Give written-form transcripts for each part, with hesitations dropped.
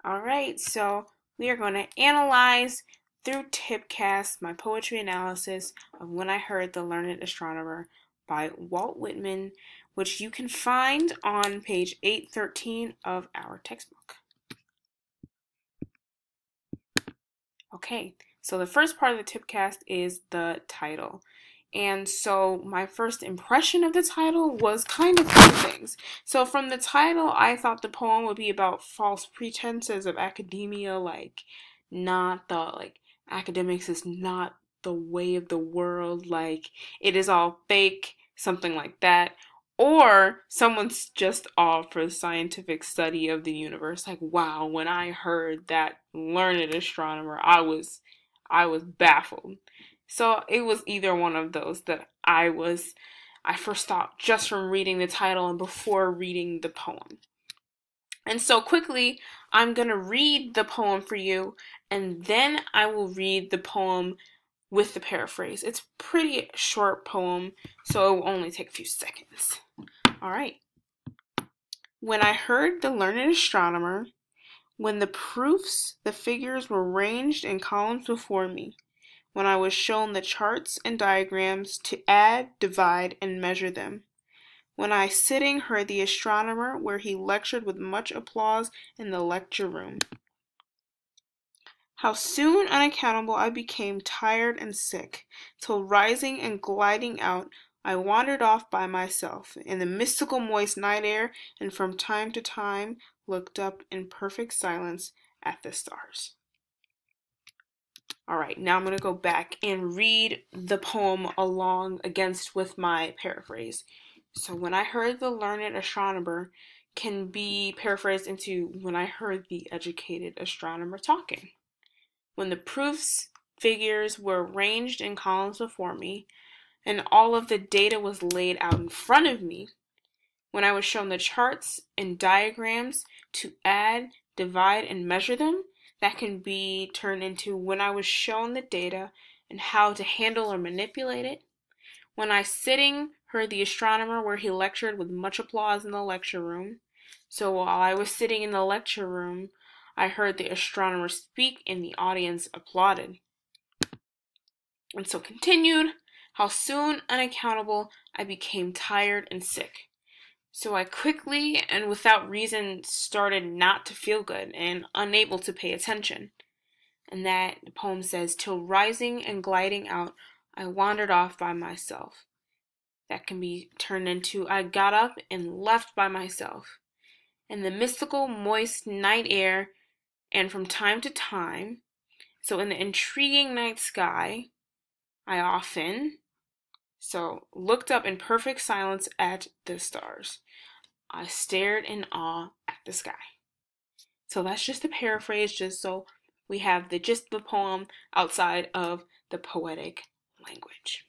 Alright, so we are going to analyze through Tipcast my poetry analysis of When I Heard the Learned Astronomer by Walt Whitman, which you can find on page 813 of our textbook. Okay, so the first part of the Tipcast is the title. And so my first impression of the title was kind of two things. So from the title, I thought the poem would be about false pretenses of academia, not the, academics is not the way of the world, it is all fake, something like that. Or someone's just all for the scientific study of the universe. Like, wow, when I heard that learned astronomer, I was baffled. So it was either one of those that I first thought just from reading the title and before reading the poem. And so quickly, I'm going to read the poem for you, and then I will read the poem with the paraphrase. It's a pretty short poem, so it will only take a few seconds. All right. When I heard the learned astronomer, when the proofs, the figures were ranged in columns before me, when I was shown the charts and diagrams to add, divide, and measure them, when I sitting heard the astronomer where he lectured with much applause in the lecture room. How soon unaccountable I became tired and sick, till rising and gliding out, I wandered off by myself in the mystical moist night air, and from time to time looked up in perfect silence at the stars. All right, now I'm going to go back and read the poem along against with my paraphrase. So when I heard the learned astronomer can be paraphrased into when I heard the educated astronomer talking. When the proofs, figures were arranged in columns before me, and all of the data was laid out in front of me, when I was shown the charts and diagrams to add, divide, and measure them, that can be turned into when I was shown the data and how to handle or manipulate it. When I sitting heard the astronomer where he lectured with much applause in the lecture room. So while I was sitting in the lecture room, I heard the astronomer speak and the audience applauded. And so continued, how soon unaccountable I became tired and sick. So I quickly and without reason started not to feel good and unable to pay attention. And that the poem says, till rising and gliding out, I wandered off by myself. That can be turned into I got up and left by myself. In the mystical, moist night air, and from time to time, so in the intriguing night sky, I often, looked up in perfect silence at the stars. I stared in awe at the sky. So that's just a paraphrase, just so we have the gist of the poem outside of the poetic language.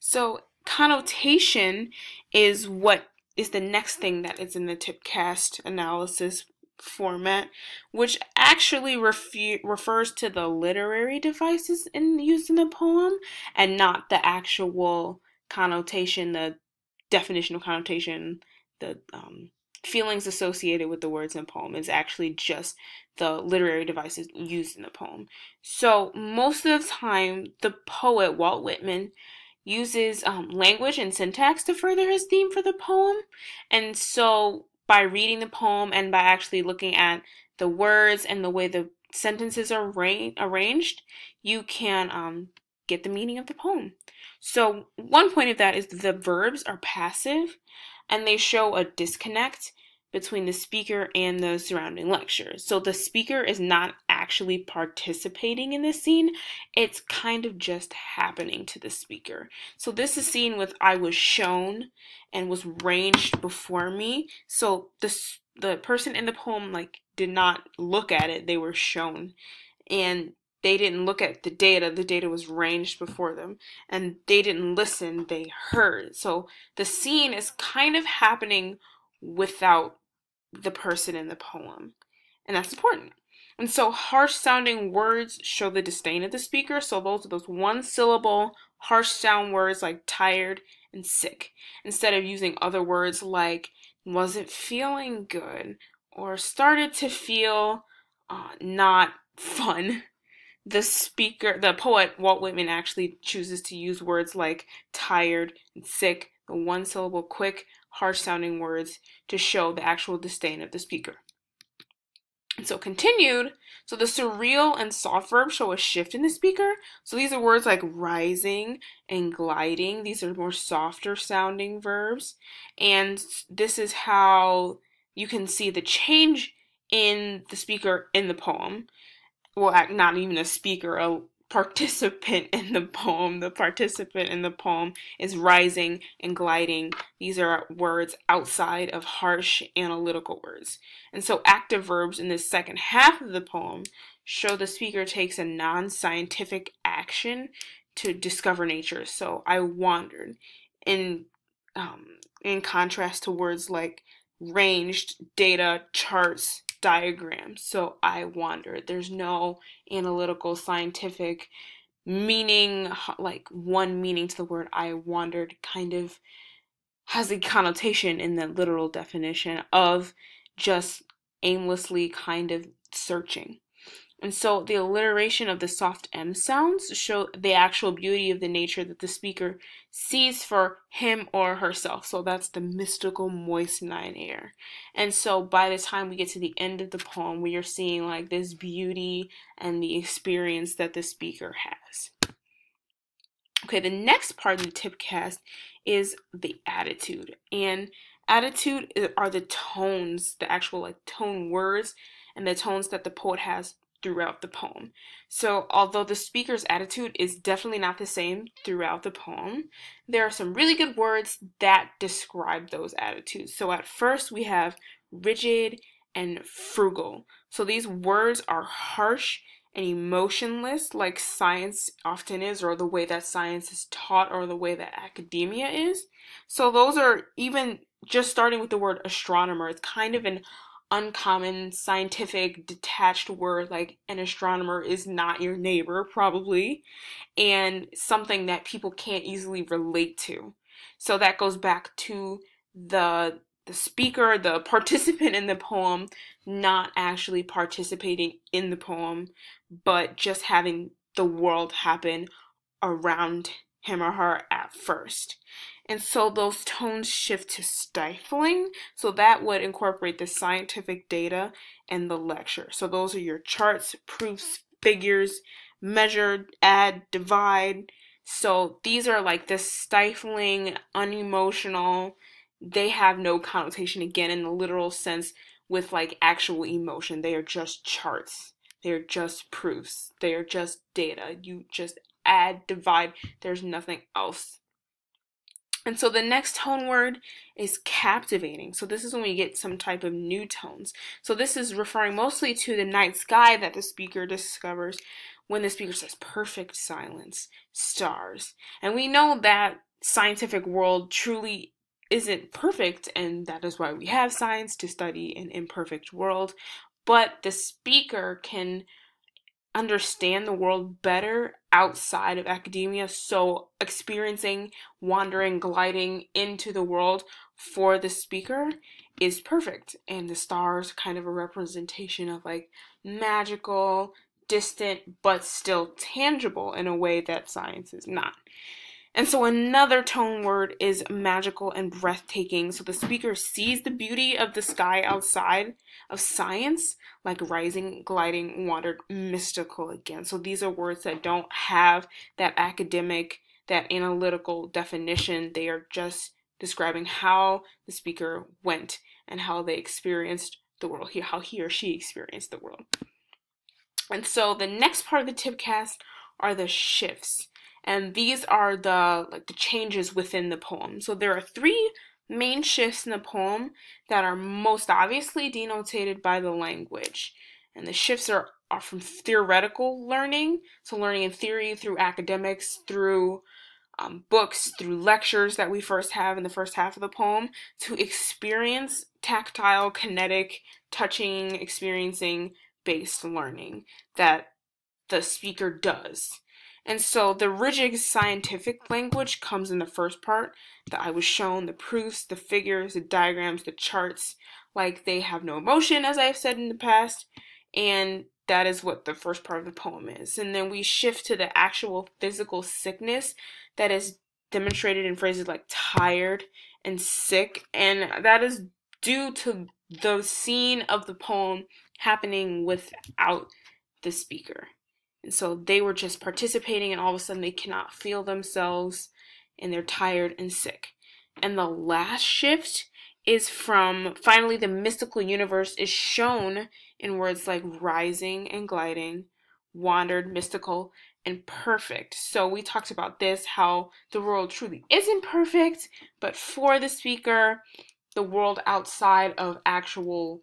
So connotation is what is the next thing that is in the Tipcast analysis format, which actually refers to the literary devices used in the poem and not the actual connotation, the definition of connotation, the feelings associated with the words in the poem. Is actually just the literary devices used in the poem. So most of the time, the poet Walt Whitman uses language and syntax to further his theme for the poem. And so by reading the poem and by actually looking at the words and the way the sentences are arranged, you can get the meaning of the poem. So one point of that is the verbs are passive and they show a disconnect between the speaker and the surrounding lecture. So the speaker is not actually participating in the scene, it's kind of just happening to the speaker. So this is seen with I was shown and was ranged before me. So the person in the poem did not look at it, they were shown. And they didn't look at the data was ranged before them. And they didn't listen, they heard. So the scene is kind of happening without the person in the poem. And that's important. And so harsh sounding words show the disdain of the speaker. So those are those one syllable harsh sound words like tired and sick. Instead of using other words like wasn't feeling good or started to feel not fun. The poet Walt Whitman actually chooses to use words like tired and sick, the one-syllable, quick, harsh-sounding words to show the actual disdain of the speaker. And so continued, so the surreal and soft verbs show a shift in the speaker. So these are words like rising and gliding. These are more softer sounding verbs. And this is how you can see the change in the speaker in the poem. Well, not even a speaker, a participant in the poem. The participant in the poem is rising and gliding. These are words outside of harsh analytical words. And so active verbs in the second half of the poem show the speaker takes a non-scientific action to discover nature. So I wandered. In contrast to words like ranged, data, charts, diagrams. So I wandered. There's no analytical, scientific meaning, like one meaning to the word I wandered kind of has a connotation in the literal definition of just aimlessly kind of searching. And so the alliteration of the soft M sounds show the actual beauty of the nature that the speaker sees for him or herself. So that's the mystical, moist night air. And so by the time we get to the end of the poem, we are seeing like this beauty and the experience that the speaker has. Okay, the next part of the tipcast is the attitude. And attitude are the tones, the actual like tone words and the tones that the poet has throughout the poem. So although the speaker's attitude is definitely not the same throughout the poem, there are some really good words that describe those attitudes. So at first we have rigid and frugal. So these words are harsh and emotionless, like science often is, or the way that science is taught, or the way that academia is. So those are, even just starting with the word astronomer, it's kind of an uncommon, scientific, detached word. Like an astronomer is not your neighbor, probably, and something that people can't easily relate to. So that goes back to the speaker, the participant in the poem, not actually participating in the poem, but just having the world happen around him or her at first. And so those tones shift to stifling. So that would incorporate the scientific data and the lecture. So those are your charts, proofs, figures, measure, add, divide. So these are like the stifling, unemotional. They have no connotation, again, in the literal sense with like actual emotion. They are just charts. They are just proofs. They are just data. You just add, divide. There's nothing else. And so the next tone word is captivating. So this is when we get some type of new tones. So this is referring mostly to the night sky that the speaker discovers when the speaker says perfect silence, stars. And we know that scientific world truly isn't perfect, and that is why we have science, to study an imperfect world. But the speaker can understand the world better outside of academia, so experiencing, wandering, gliding into the world for the speaker is perfect. And the stars kind of a representation of like magical, distant, but still tangible in a way that science is not. And so another tone word is magical and breathtaking. So the speaker sees the beauty of the sky outside of science, like rising, gliding, wandered, mystical again. So these are words that don't have that academic, that analytical definition. They are just describing how the speaker went and how they experienced the world, how he or she experienced the world. And so the next part of the tipcast are the shifts. And these are the changes within the poem. So there are three main shifts in the poem that are most obviously denotated by the language. And the shifts are from theoretical learning, so learning in theory through academics, through books, through lectures that we first have in the first half of the poem, to experience, tactile, kinetic, touching, experiencing based learning that the speaker does. And so the rigid scientific language comes in the first part, that I was shown, the proofs, the figures, the diagrams, the charts, like they have no emotion, as I've said in the past, and that is what the first part of the poem is. And then we shift to the actual physical sickness that is demonstrated in phrases like tired and sick, and that is due to the scene of the poem happening without the speaker. And so they were just participating, and all of a sudden they cannot feel themselves and they're tired and sick. And the last shift is from finally the mystical universe is shown in words like rising and gliding, wandered, mystical, and perfect. So we talked about this, how the world truly isn't perfect, but for the speaker, the world outside of actual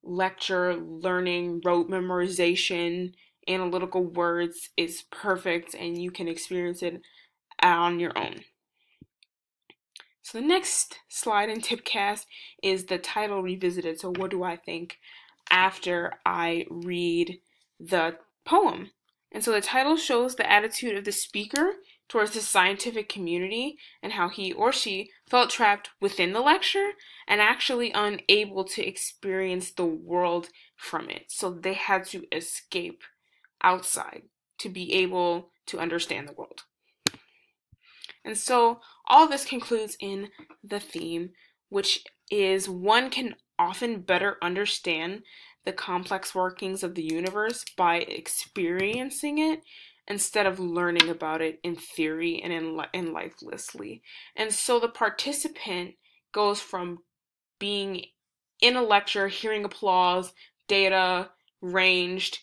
lecture, learning, rote memorization, analytical words is perfect, and you can experience it on your own. So the next slide in Tipcast is the title revisited. So what do I think after I read the poem? And so the title shows the attitude of the speaker towards the scientific community and how he or she felt trapped within the lecture and actually unable to experience the world from it. So they had to escape outside to be able to understand the world. And so all this concludes in the theme, which is one can often better understand the complex workings of the universe by experiencing it instead of learning about it in theory and in lifelessly. And so the participant goes from being in a lecture, hearing applause, data, ranged,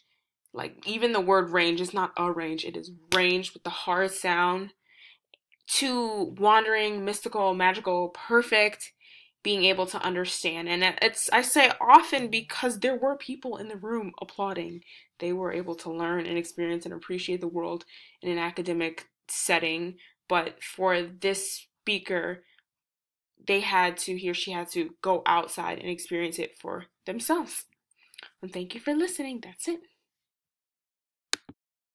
like even the word range is not a range, it is ranged with the hard sound, to wandering, mystical, magical, perfect, being able to understand. And it's, I say often because there were people in the room applauding. They were able to learn and experience and appreciate the world in an academic setting. But for this speaker, he or she had to go outside and experience it for themselves. And thank you for listening. That's it.